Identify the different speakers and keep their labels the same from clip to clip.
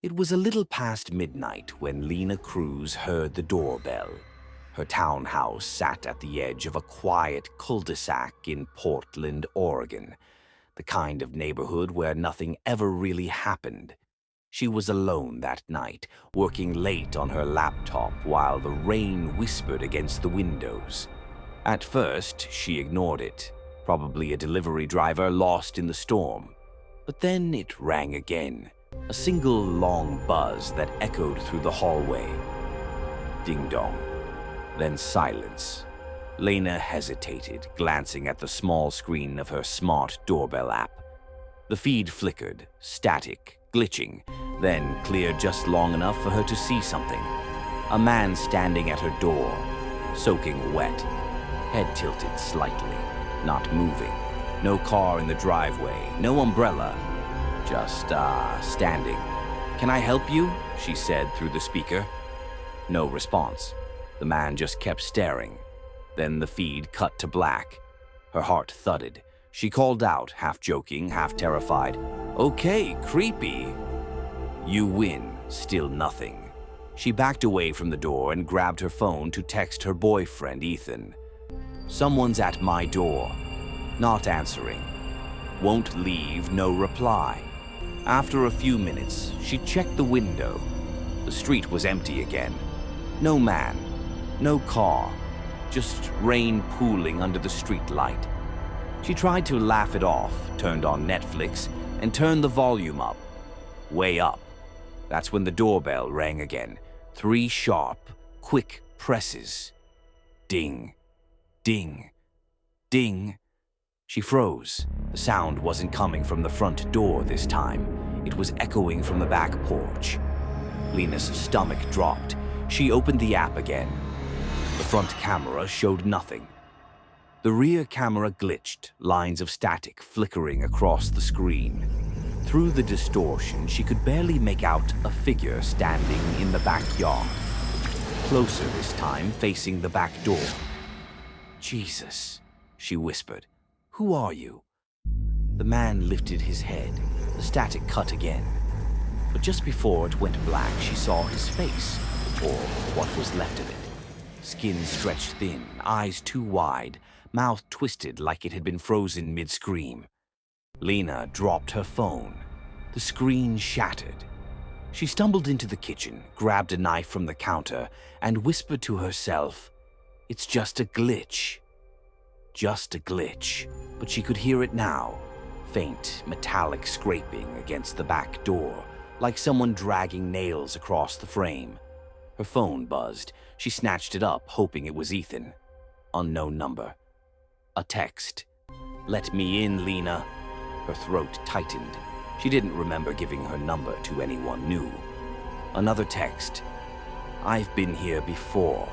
Speaker 1: It was a little past midnight when Lena Cruz heard the doorbell. Her townhouse sat at the edge of a quiet cul-de-sac in Portland, Oregon, the kind of neighborhood where nothing ever really happened. She was alone that night, working late on her laptop while the rain whispered against the windows. At first, she ignored it, probably a delivery driver lost in the storm. But then it rang again, a single long buzz that echoed through the hallway. Ding-dong. Then silence. Lena hesitated, glancing at the small screen of her smart doorbell app. The feed flickered, static, glitching, then cleared just long enough for her to see something. A man standing at her door, soaking wet, head tilted slightly, not moving. No car in the driveway, no umbrella, just, standing. "Can I help you?" she said through the speaker. No response. The man just kept staring. Then the feed cut to black. Her heart thudded. She called out, half joking, half terrified, "Okay, creepy." "You win." Still nothing. She backed away from the door and grabbed her phone to text her boyfriend, Ethan. "Someone's at my door." Not answering. Won't leave, no reply. After a few minutes, she checked the window. The street was empty again. No man, no car, just rain pooling under the street light. She tried to laugh it off, turned on Netflix, and turned the volume up. Way up. That's when the doorbell rang again. 3 sharp, quick presses. Ding, ding, ding. She froze. The sound wasn't coming from the front door this time. It was echoing from the back porch. Lena's stomach dropped. She opened the app again. The front camera showed nothing. The rear camera glitched, lines of static flickering across the screen. Through the distortion, she could barely make out a figure standing in the backyard. Closer this time, facing the back door. "Jesus," she whispered. "Who are you?" The man lifted his head. The static cut again. But just before it went black, she saw his face, or what was left of it. Skin stretched thin, eyes too wide, mouth twisted like it had been frozen mid-scream. Lena dropped her phone. The screen shattered. She stumbled into the kitchen, grabbed a knife from the counter, and whispered to herself, "It's just a glitch." Just a glitch, but she could hear it now. Faint, metallic scraping against the back door, like someone dragging nails across the frame. Her phone buzzed. She snatched it up, hoping it was Ethan. Unknown number. A text. "Let me in, Lena." Her throat tightened. She didn't remember giving her number to anyone new. Another text. "I've been here before."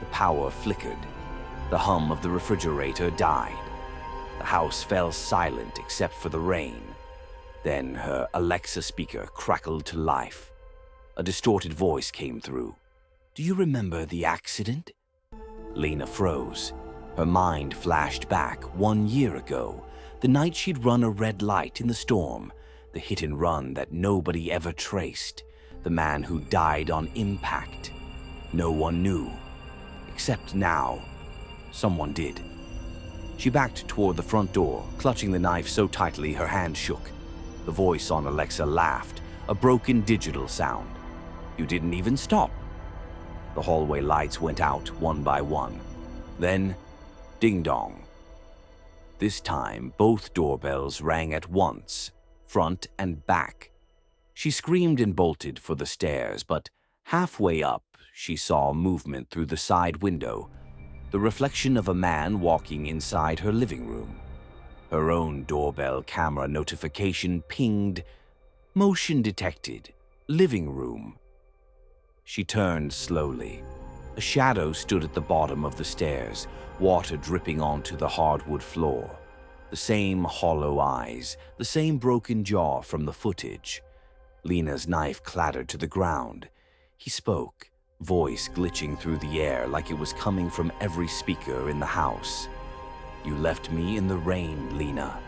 Speaker 1: The power flickered. The hum of the refrigerator died. The house fell silent except for the rain. Then her Alexa speaker crackled to life. A distorted voice came through. "Do you remember the accident?" Lena froze. Her mind flashed back 1 year ago, the night she'd run a red light in the storm, the hit and run that nobody ever traced, the man who died on impact. No one knew. Except now, someone did. She backed toward the front door, clutching the knife so tightly her hand shook. The voice on Alexa laughed, a broken digital sound. "You didn't even stop." The hallway lights went out one by one. Then, ding-dong. This time, both doorbells rang at once, front and back. She screamed and bolted for the stairs, but halfway up, she saw movement through the side window, the reflection of a man walking inside her living room. Her own doorbell camera notification pinged, "Motion detected, living room." She turned slowly. A shadow stood at the bottom of the stairs, water dripping onto the hardwood floor. The same hollow eyes, the same broken jaw from the footage. Lena's knife clattered to the ground. He spoke, voice glitching through the air like it was coming from every speaker in the house. "You left me in the rain, Lena."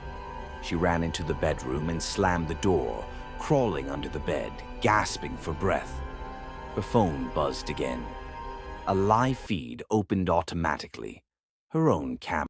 Speaker 1: She ran into the bedroom and slammed the door, crawling under the bed, gasping for breath. Her phone buzzed again. A live feed opened automatically. Her own camera.